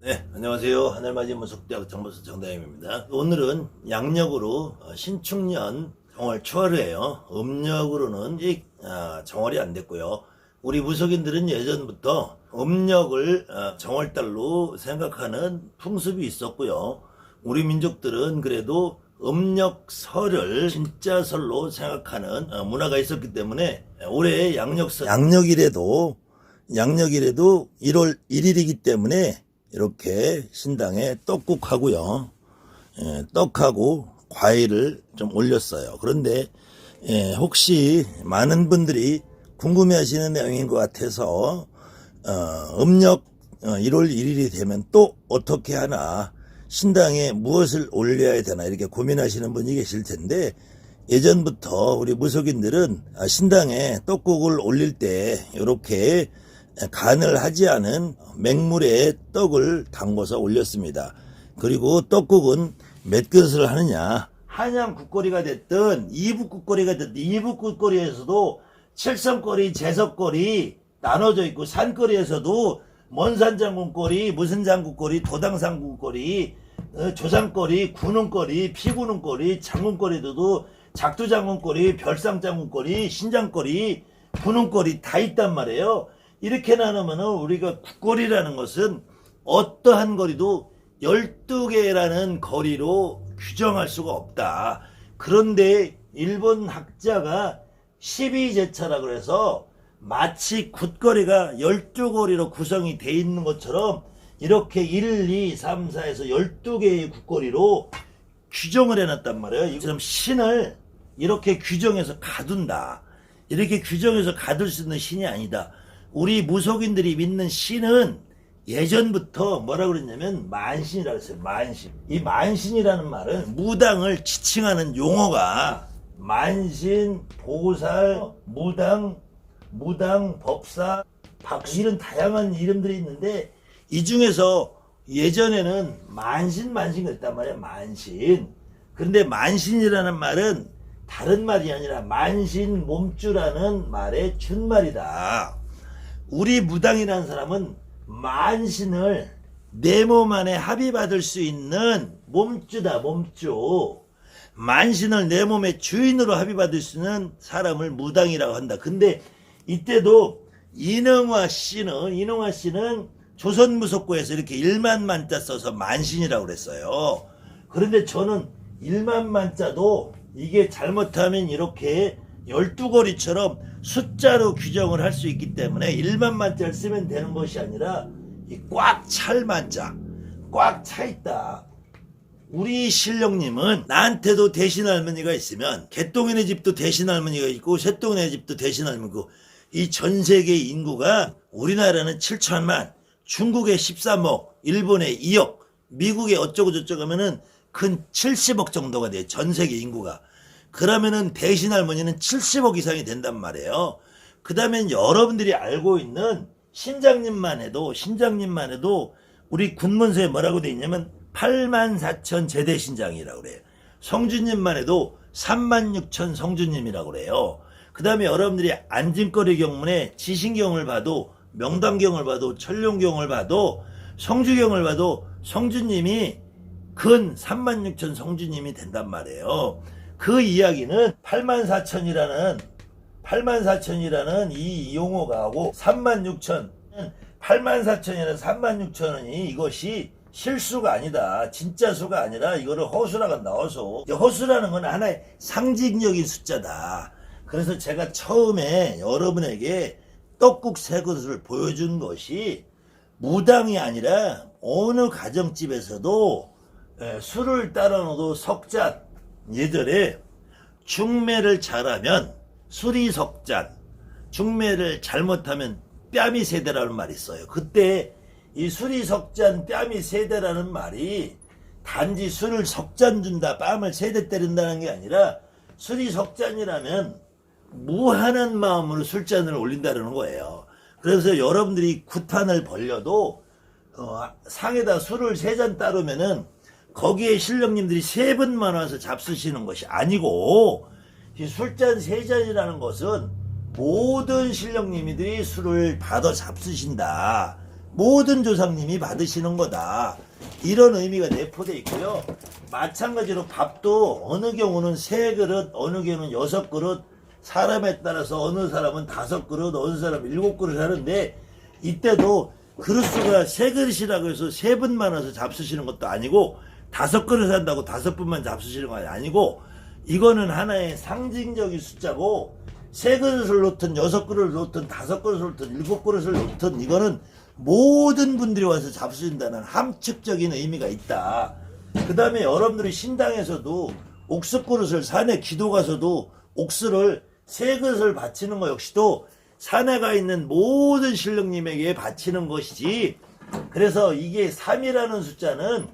네, 안녕하세요. 하늘맞이 무속대학 정보수 정다임입니다. 오늘은 양력으로 신축년 정월 초하루예요. 음력으로는 정월이 안 됐고요. 우리 무속인들은 예전부터 음력을 정월달로 생각하는 풍습이 있었고요. 우리 민족들은 그래도 음력설을 진짜 설로 생각하는 문화가 있었기 때문에 올해 양력이라도 1월 1일이기 때문에 이렇게 신당에 떡국하고요. 떡하고 과일을 좀 올렸어요. 그런데 혹시 많은 분들이 궁금해하시는 내용인 것 같아서 음력 1월 1일이 되면 또 어떻게 하나, 신당에 무엇을 올려야 되나 이렇게 고민하시는 분이 계실 텐데, 예전부터 우리 무속인들은 신당에 떡국을 올릴 때 이렇게 간을 하지 않은 맹물에 떡을 담궈서 올렸습니다. 그리고 떡국은 몇 그릇을 하느냐, 한양 국거리가 됐든 이북 국거리가 됐든 이북 국거리에서도 칠성거리, 제석거리 나눠져 있고, 산거리에서도 먼산장군거리, 무슨 장군거리, 도당장군거리, 조상거리, 군웅거리, 피군웅거리, 장군거리도 작두장군거리, 별상장군거리, 신장거리, 군웅거리 다 있단 말이에요. 이렇게 나누면 우리가 국거리라는 것은 어떠한 거리도 12개라는 거리로 규정할 수가 없다. 그런데 일본 학자가 12제차라 그래서 마치 굿거리가 12거리로 구성이 돼 있는 것처럼 이렇게 1, 2, 3, 4에서 12개의 굿거리로 규정을 해놨단 말이에요. 이처럼 신을 이렇게 규정해서 가둔다. 이렇게 규정해서 가둘 수 있는 신이 아니다. 우리 무속인들이 믿는 신은 예전부터 뭐라 그랬냐면 만신이라고 했어요. 만신. 이 만신이라는 말은 무당을 지칭하는 용어가 만신, 보살, 무당, 법사, 박수, 이런 다양한 이름들이 있는데, 이 중에서 예전에는 만신 그랬단 말이야. 만신. 그런데 만신이라는 말은 다른 말이 아니라 만신 몸주라는 말의 준말이다. 우리 무당이라는 사람은 만신을 내 몸 안에 합의받을 수 있는 몸주다. 몸주. 만신을 내 몸의 주인으로 합의받을 수 있는 사람을 무당이라고 한다. 근데 이때도 인흥화 씨는 조선무속고에서 이렇게 1만 만자 써서 만신이라고 그랬어요. 그런데 저는 1만 만자도 이게 잘못하면 이렇게 12거리처럼 숫자로 규정을 할 수 있기 때문에 1만 만자를 쓰면 되는 것이 아니라 꽉 찰 만자, 꽉 차 있다. 우리 신령님은 나한테도 대신 할머니가 있으면, 개똥이네 집도 대신 할머니가 있고 새똥이네 집도 대신 할머니가 있고, 이 전 세계 인구가 우리나라는 7천만, 중국의 13억, 일본의 2억, 미국의 어쩌고 저쩌고 하면은 근 70억 정도가 돼요. 전 세계 인구가. 그러면은 대신 할머니는 70억 이상이 된단 말이에요. 그 다음에 여러분들이 알고 있는 신장님만 해도 우리 군문서에 뭐라고 돼 있냐면 84,000 제대신장이라고 그래요. 성주님만 해도 36,000 성주님이라고 그래요. 그 다음에 여러분들이 안진거리 경문에 지신경을 봐도, 명당경을 봐도, 천룡경을 봐도, 성주경을 봐도 성주님이 근 36,000 성주님이 된단 말이에요. 그 이야기는 84,000이라는 이 용어가 하고 36,000, 84,000이라는 36,000이 이것이 실수가 아니다. 진짜 수가 아니라 이거를 허수라고 한다. 허수라는 건 하나의 상징적인 숫자다. 그래서 제가 처음에 여러분에게 떡국 세 그릇을 보여준 것이 무당이 아니라 어느 가정집에서도 술을 따라 넣어도 석잔, 예전에 중매를 잘하면 술이 석잔, 중매를 잘못하면 뺨이 세대라는 말이 있어요. 그때 이 술이 석잔, 뺨이 세대라는 말이 단지 술을 석잔 준다, 뺨을 세대 때린다는 게 아니라, 술이 석잔이라면 무한한 마음으로 술잔을 올린다는 거예요. 그래서 여러분들이 구탄을 벌려도 상에다 술을 3잔 따르면은 거기에 신령님들이 3번만 와서 잡수시는 것이 아니고, 이 술잔 3잔이라는 것은 모든 신령님들이 술을 받아 잡수신다. 모든 조상님이 받으시는 거다. 이런 의미가 내포되어 있고요. 마찬가지로 밥도 어느 경우는 3그릇, 어느 경우는 6그릇, 사람에 따라서 어느 사람은 5그릇, 어느 사람은 7그릇 하는데, 이때도 그릇수가 3그릇이라고 해서 3분만 와서 잡수시는 것도 아니고 5그릇 한다고 5분만 잡수시는 거 아니고, 이거는 하나의 상징적인 숫자고, 3그릇을 놓든 6그릇을 놓든 5그릇을 놓든 7그릇을 놓든 이거는 모든 분들이 와서 잡수신다는 함축적인 의미가 있다. 그 다음에 여러분들이 신당에서도 옥수그릇을 산에 기도 가서도 옥수를 3그릇을 바치는 거 역시도 산에 가 있는 모든 신령님에게 바치는 것이지. 그래서 이게 3이라는 숫자는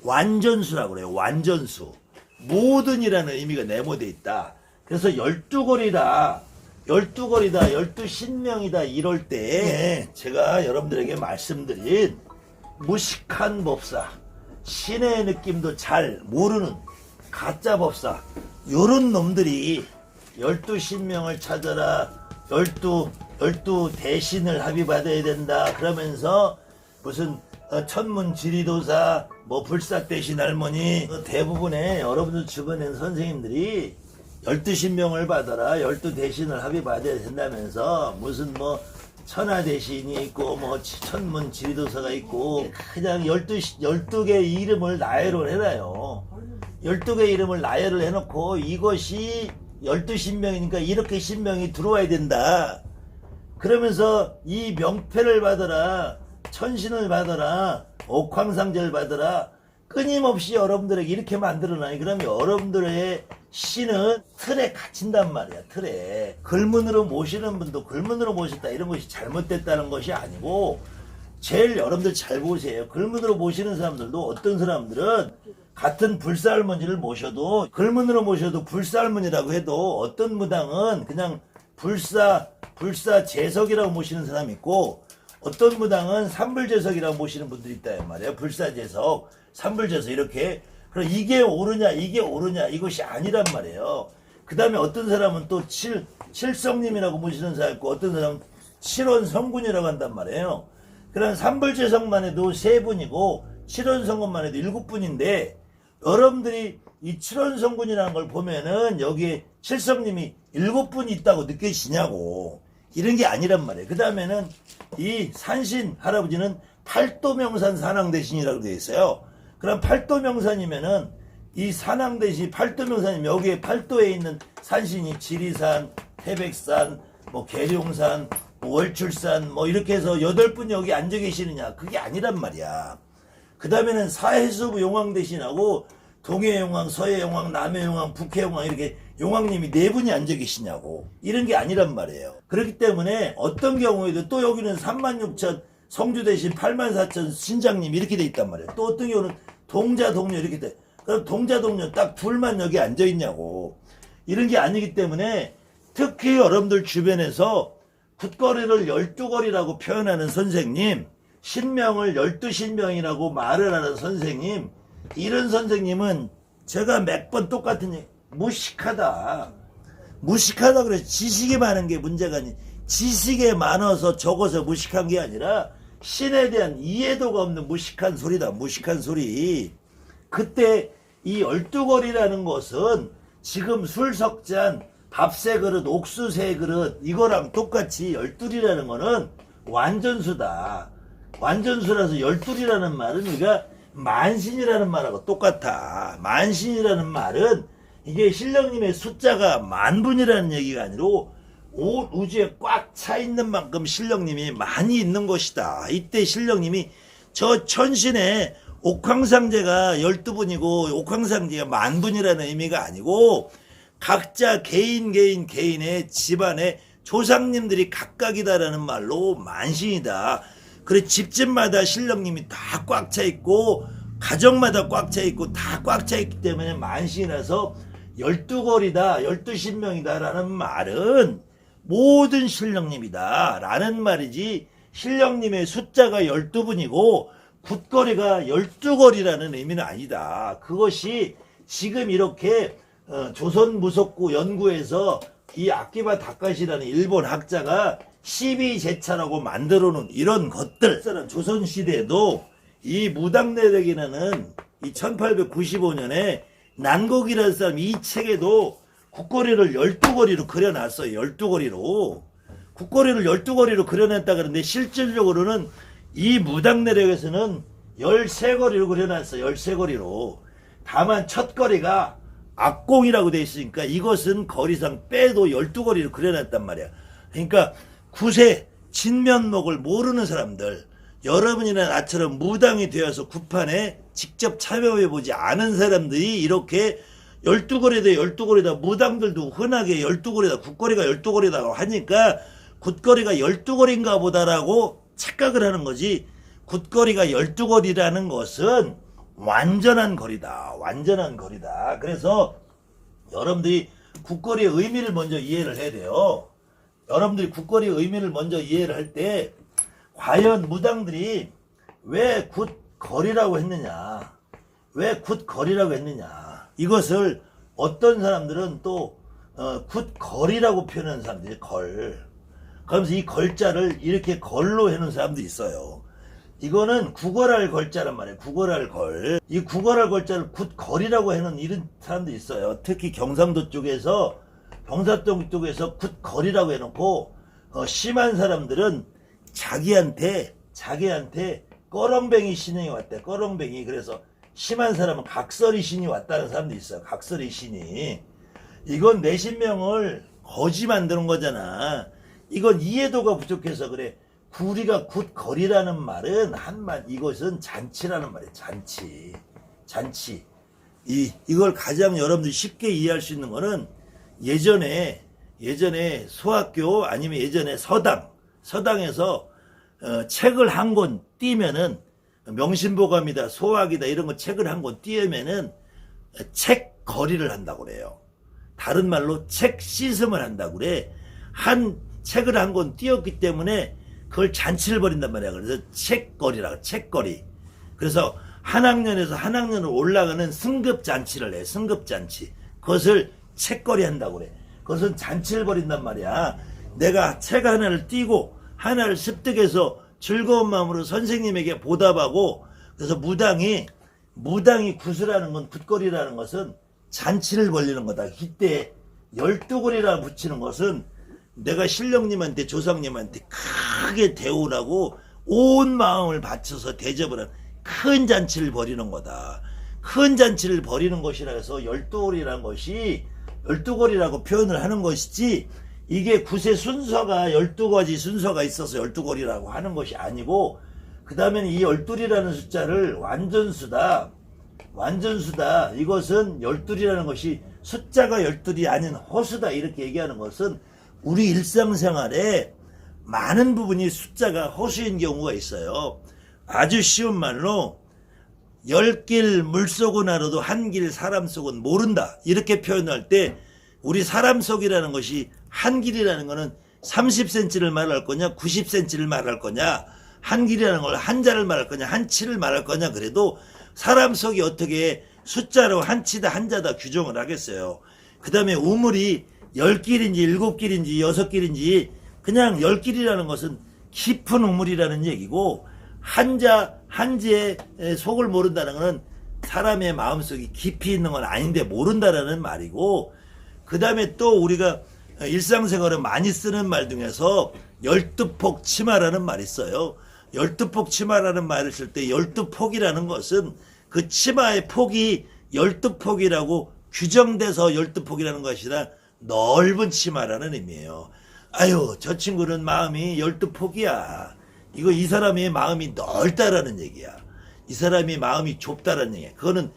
완전수라고 그래요. 완전수. 모든이라는 의미가 내모되어 있다. 그래서 12거리다, 12신명이다 이럴 때 제가 여러분들에게 말씀드린 무식한 법사, 신의 느낌도 잘 모르는 가짜 법사, 요런 놈들이 12신명을 찾아라, 12 대신을 합의받아야 된다 그러면서 무슨 천문 지리도사, 뭐 불사대신 할머니, 대부분의 여러분들 주변에 선생님들이 12신명을 받아라, 12대신을 합의받아야 된다면서 무슨 뭐 천하대신이 있고 뭐 천문 지리도사가 있고 그냥 12개 이름을 나열을 해놔요. 12개 이름을 나열을 해놓고 이것이 12신명이니까 이렇게 신명이 들어와야 된다. 그러면서 이 명패를 받아라, 천신을 받아라, 옥황상제를 받아라. 끊임없이 여러분들에게 이렇게 만들어놔요. 그러면 여러분들의 신은 틀에 갇힌단 말이야. 틀에. 글문으로 모시는 분도 글문으로 모셨다 이런 것이 잘못됐다는 것이 아니고, 제일 여러분들 잘 보세요. 글문으로 모시는 사람들도 어떤 사람들은 같은 불사할머니를 모셔도 글문으로 모셔도 불사할머니라고 해도 어떤 무당은 그냥 불사재석이라고 모시는 사람이 있고, 어떤 무당은 삼불재석이라고 모시는 분들이 있단 말이에요. 불사재석, 삼불재석 이렇게. 그럼 이게 옳으냐 이것이 아니란 말이에요. 그 다음에 어떤 사람은 또 칠성님이라고 모시는 사람 있고, 어떤 사람은 칠원성군이라고 한단 말이에요. 그럼 삼불재석만 해도 3분이고 칠원성군만 해도 7분인데, 여러분들이 이 칠원성군이라는 걸 보면은 여기에 칠성님이 7분이 있다고 느껴지냐고. 이런 게 아니란 말이에요. 그 다음에는 이 산신 할아버지는 팔도명산 산왕대신이라고 되어 있어요. 그럼 팔도명산이면은 이 산왕대신 팔도명산이면 여기에 팔도에 있는 산신이 지리산, 태백산, 뭐 계룡산, 뭐 월출산 뭐 이렇게 해서 8분 여기 앉아 계시느냐, 그게 아니란 말이야. 그 다음에는 사해수부 용왕대신하고 동해용왕, 서해용왕, 남해용왕, 북해용왕 이렇게 용왕님이 4분이 앉아 계시냐고. 이런 게 아니란 말이에요. 그렇기 때문에 어떤 경우에도 또 여기는 36,000 성주대신 84,000 신장님 이렇게 돼 있단 말이에요. 또 어떤 경우는 동자, 동료 이렇게 돼. 그럼 동자, 동료 딱 둘만 여기 앉아 있냐고. 이런 게 아니기 때문에 특히 여러분들 주변에서 굿거리를 12거리라고 표현하는 선생님, 신명을 12신명이라고 말을 하는 선생님, 이런 선생님은 제가 몇 번 똑같은 얘기, 무식하다. 무식하다 그래. 지식이 많은 게 문제가 아니, 지식에 많아서 적어서 무식한 게 아니라 신에 대한 이해도가 없는 무식한 소리다. 무식한 소리. 그때 이 12거리라는 것은 지금 술 석잔, 밥 3그릇, 옥수 3그릇 이거랑 똑같이 12이라는 거는 완전수다. 완전수라서 12이라는 말은 우리가 만신이라는 말하고 똑같아. 만신이라는 말은 이게 신령님의 숫자가 만분이라는 얘기가 아니고 온 우주에 꽉 차 있는 만큼 신령님이 많이 있는 것이다. 이때 신령님이 저 천신의 옥황상제가 12분이고 옥황상제가 만분이라는 의미가 아니고 각자 개인의 집안의 조상님들이 각각이다라는 말로 만신이다. 그래 집집마다 신령님이 다 꽉 차 있고 가정마다 꽉 차 있고 다 꽉 차 있기 때문에 만신이라서 12거리다 12신명이다 라는 말은 모든 신령님이다 라는 말이지, 신령님의 숫자가 12분이고 굿거리가 12거리라는 의미는 아니다. 그것이 지금 이렇게 조선무속구 연구에서 이 아키바 다카시라는 일본 학자가 12제차라고 만들어 놓은 이런 것들. 조선시대에도 이 무당내력이라는 이 1895년에 난곡이라는 사람 이 책에도 국거리를 12거리로 그려놨어요. 12거리로. 국거리를 12거리로 그려놨다 그러는데 실질적으로는 이 무당내력에서는 13거리로 그려놨어요. 13거리로. 다만 첫 거리가 악공이라고 되어 있으니까 이것은 거리상 빼도 12거리로 그려놨단 말이야. 그러니까 구세 진면목을 모르는 사람들, 여러분이나 나처럼 무당이 되어서 구판에 직접 참여해보지 않은 사람들이 이렇게 12거리다 12거리다 무당들도 흔하게 12거리다 굿거리가 12거리다 하니까 굿거리가 12거리인가 보다라고 착각을 하는 거지. 굿거리가 12거리라는 것은 완전한 거리다. 완전한 거리다. 그래서 여러분들이 굿거리의 의미를 먼저 이해를 해야 돼요. 여러분들이 굿거리의 의미를 먼저 이해를 할 때 과연 무당들이 왜 굿거리라고 했느냐, 왜 굿거리라고 했느냐, 이것을 어떤 사람들은 또 굿거리라고 표현하는 사람들이 걸, 그러면서 이 걸자를 이렇게 걸로 해놓은 사람도 있어요. 이거는 구걸할 걸자란 말이에요. 구걸할 걸. 이 구걸할 걸자를 굿거리라고 해놓은 이런 사람도 있어요. 특히 경상도 쪽에서, 경사동 쪽에서 굿거리라고 해놓고 심한 사람들은 자기한테 꺼렁뱅이 신이 왔대. 꺼렁뱅이. 그래서 심한 사람은 각설이 신이 왔다는 사람도 있어요. 각설이 신이. 이건 내신명을 거지 만드는 거잖아. 이건 이해도가 부족해서 그래. 구리가 굿거리라는 말은 한말, 이것은 잔치라는 말이에요. 잔치. 이걸 가장 여러분들이 쉽게 이해할 수 있는 거는 예전에 소학교 아니면 예전에 서당에서 책을 한 권 띄면은 명심보감이다, 소학이다 이런 거 책을 한 권 띄우면은 책거리를 한다고 그래요. 다른 말로 책 씻음을 한다고 그래. 책을 한 권 띄웠기 때문에 그걸 잔치를 벌인단 말이야. 그래서 책거리라고, 책거리. 그래서 한 학년에서 한 학년으로 올라가는 승급잔치를 해. 승급잔치. 그것을 책거리 한다고 그래. 그것은 잔치를 벌인단 말이야. 내가 책 하나를 띄고 하나를 습득해서 즐거운 마음으로 선생님에게 보답하고, 그래서 무당이 구슬하는 건, 굿거리라는 것은 잔치를 벌리는 거다. 이때 12거리라 붙이는 것은 내가 신령님한테, 조상님한테 크게 대우라고 온 마음을 바쳐서 대접을 하는 큰 잔치를 벌이는 거다. 큰 잔치를 벌이는 것이라 해서 12거리라는 것이 12거리라고 표현을 하는 것이지, 이게 구세 순서가 12가지 순서가 있어서 12거리라고 하는 것이 아니고, 그 다음에는 이 12이라는 숫자를 완전수다. 이것은 12이라는 것이 숫자가 12이 아닌 허수다. 이렇게 얘기하는 것은 우리 일상생활에 많은 부분이 숫자가 허수인 경우가 있어요. 아주 쉬운 말로 10길 물속은 알아도 한 길 사람 속은 모른다. 이렇게 표현할 때 우리 사람 속이라는 것이 한 길이라는 것은 30cm를 말할 거냐 90cm를 말할 거냐, 한 길이라는 걸 한자를 말할 거냐 한치를 말할 거냐, 그래도 사람 속이 어떻게 숫자로 한치다 한자다 규정을 하겠어요. 그 다음에 우물이 10길인지 7길인지 6길인지 그냥 10길이라는 것은 깊은 우물이라는 얘기고, 한지의 속을 모른다는 것은 사람의 마음속이 깊이 있는 건 아닌데 모른다라는 말이고, 그 다음에 또 우리가 일상생활에 많이 쓰는 말 중에서 12폭 치마라는 말이 있어요. 12폭 치마라는 말을 쓸 때 12폭이라는 것은 그 치마의 폭이 12폭이라고 규정돼서 12폭이라는 것이라 넓은 치마라는 의미예요. 아유, 저 친구는 마음이 12폭이야. 이 사람의 마음이 넓다라는 얘기야. 이 사람이 마음이 좁다라는 얘기야. 그거는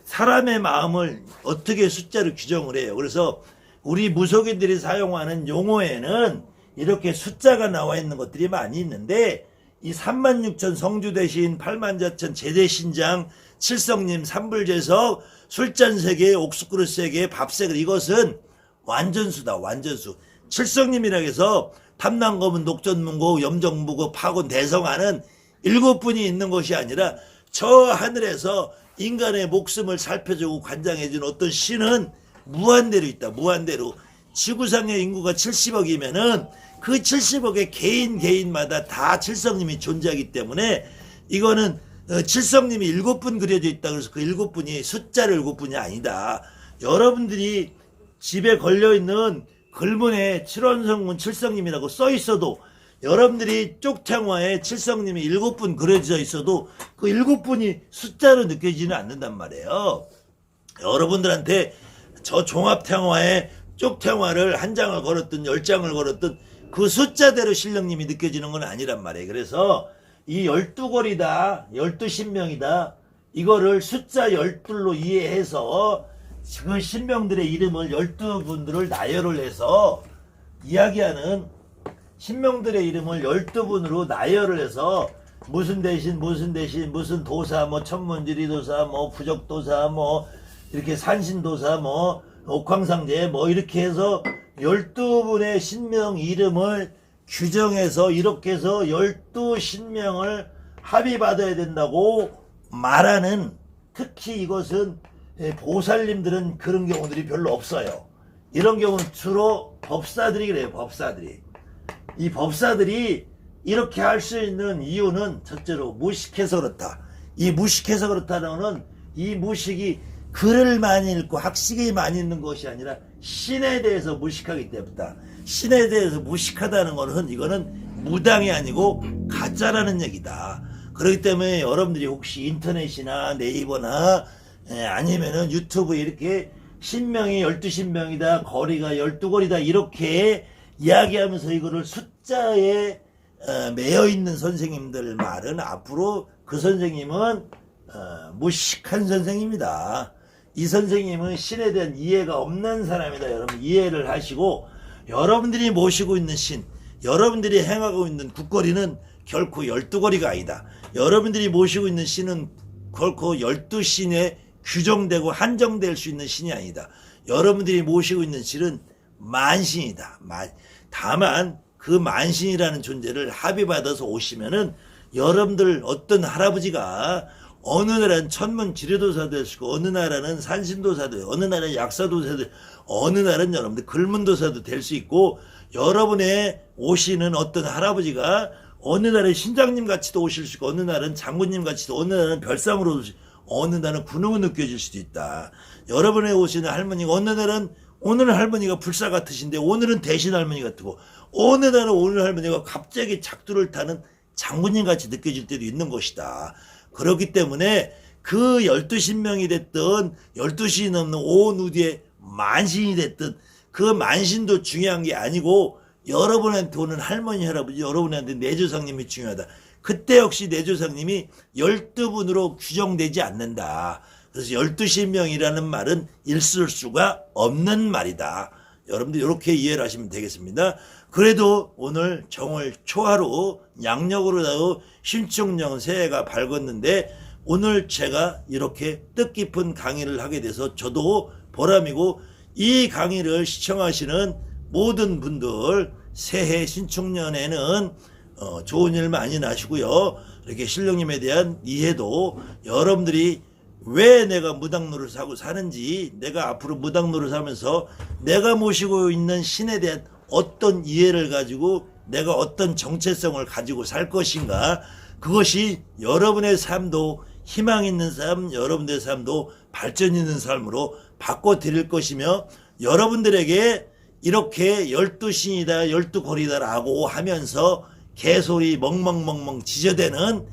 사람의 마음을 어떻게 숫자로 규정을 해요. 그래서 우리 무속인들이 사용하는 용어에는 이렇게 숫자가 나와 있는 것들이 많이 있는데, 이 36,000 성주대신, 8만자천 제대신장, 칠성님, 삼불제석, 술잔 3개, 옥수그릇 3개, 밥 3개, 이것은 완전수다. 완전수. 칠성님이라고 해서 탐남검은, 녹전문고, 염정무고, 파곤, 대성하는 7분이 있는 것이 아니라 저 하늘에서 인간의 목숨을 살펴주고 관장해준 어떤 신은 무한대로 있다. 무한대로. 지구상의 인구가 70억이면은 그 70억의 개인마다 다 칠성님이 존재하기 때문에 이거는 칠성님이 7분 그려져 있다 그래서 그 7분이 숫자를 7분이 아니다. 여러분들이 집에 걸려있는 글문에 칠원성문 칠성님이라고 써 있어도 여러분들이 쪽창화에 칠성님이 7분 그려져 있어도 그 7분이 숫자로 느껴지지는 않는단 말이에요. 여러분들한테 저 종합창화에 쪽창화를 한 장을 걸었든 10장을 걸었든 그 숫자대로 신령님이 느껴지는 건 아니란 말이에요. 그래서 이 12거리다 12신명이다 이거를 숫자 12로 이해해서 그 신명들의 이름을 12분들을 나열을 해서 이야기하는 신명들의 이름을 12분으로 나열을 해서 무슨 대신 무슨 도사 뭐 천문지리도사 뭐 부적도사 뭐 이렇게 산신도사 뭐 옥황상제 뭐 이렇게 해서 12분의 신명 이름을 규정해서 이렇게 해서 12신명을 합의받아야 된다고 말하는, 특히 이것은 보살님들은 그런 경우들이 별로 없어요. 이런 경우는 주로 법사들이 그래요. 법사들이. 이 법사들이 이렇게 할 수 있는 이유는 첫째로 무식해서 그렇다. 이 무식해서 그렇다는 것은 이 무식이 글을 많이 읽고 학식이 많이 있는 것이 아니라 신에 대해서 무식하기 때문이다. 신에 대해서 무식하다는 것은 이거는 무당이 아니고 가짜라는 얘기다. 그렇기 때문에 여러분들이 혹시 인터넷이나 네이버나 아니면은 유튜브에 이렇게 신명이 12신명이다, 거리가 12거리다 이렇게 이야기하면서 이거를 숫자에 매여 있는 선생님들 말은 앞으로 그 선생님은 무식한 선생입니다. 이 선생님은 신에 대한 이해가 없는 사람이다. 여러분 이해를 하시고, 여러분들이 모시고 있는 신, 여러분들이 행하고 있는 국거리는 결코 12거리가 아니다. 여러분들이 모시고 있는 신은 결코 12신에 규정되고 한정될 수 있는 신이 아니다. 여러분들이 모시고 있는 신은 만신이다. 다만 그 만신이라는 존재를 합의받아서 오시면은 여러분들 어떤 할아버지가 어느 나라는 천문 지뢰도사 될 수 있고, 어느 나라는 산신도사도, 어느 나라는 약사도사도, 어느 나라는 여러분들 글문도사도 될 수 있고, 여러분의 오시는 어떤 할아버지가 어느 날은 신장님 같이도 오실 수 있고, 어느 날은 장군님 같이도, 어느 날은 별상으로 오실, 어느 날은 군웅은 느껴질 수도 있다. 여러분의 오시는 할머니가 어느 날은 오늘은 할머니가 불사 같으신데 오늘은 대신 할머니 같고, 어느 날은 오늘 할머니가 갑자기 작두를 타는 장군님 같이 느껴질 때도 있는 것이다. 그렇기 때문에 그 12신명이 됐든 12신이 넘는 오누디의 만신이 됐든 그 만신도 중요한 게 아니고, 여러분한테 오는 할머니 할아버지, 여러분한테 내조상님이 중요하다. 그때 역시 내조상님이 12분으로 규정되지 않는다. 그래서 12신명이라는 말은 있을 수가 없는 말이다. 여러분들 이렇게 이해를 하시면 되겠습니다. 그래도 오늘 정월 초하루 양력으로 신축년 새해가 밝았는데, 오늘 제가 이렇게 뜻깊은 강의를 하게 돼서 저도 보람이고, 이 강의를 시청하시는 모든 분들 새해 신축년에는 좋은 일 많이 나시고요. 이렇게 신령님에 대한 이해도, 여러분들이 왜 내가 무당노를 사고 사는지, 내가 앞으로 무당노를 사면서 내가 모시고 있는 신에 대한 어떤 이해를 가지고 내가 어떤 정체성을 가지고 살 것인가, 그것이 여러분의 삶도 희망 있는 삶, 여러분들의 삶도 발전 있는 삶으로 바꿔드릴 것이며, 여러분들에게 이렇게 12신이다 12거리다라고 하면서 개소리 멍멍멍멍 지저대는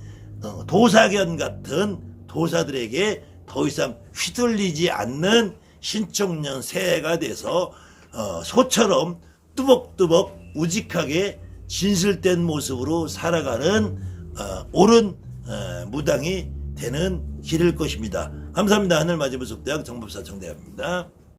도사견 같은 도사들에게 더 이상 휘둘리지 않는 신축년 새해가 돼서 소처럼 뚜벅뚜벅 우직하게 진실된 모습으로 살아가는 옳은 무당이 되는 길일 것입니다. 감사합니다. 하늘맞이무속대학 정법사 정대합니다.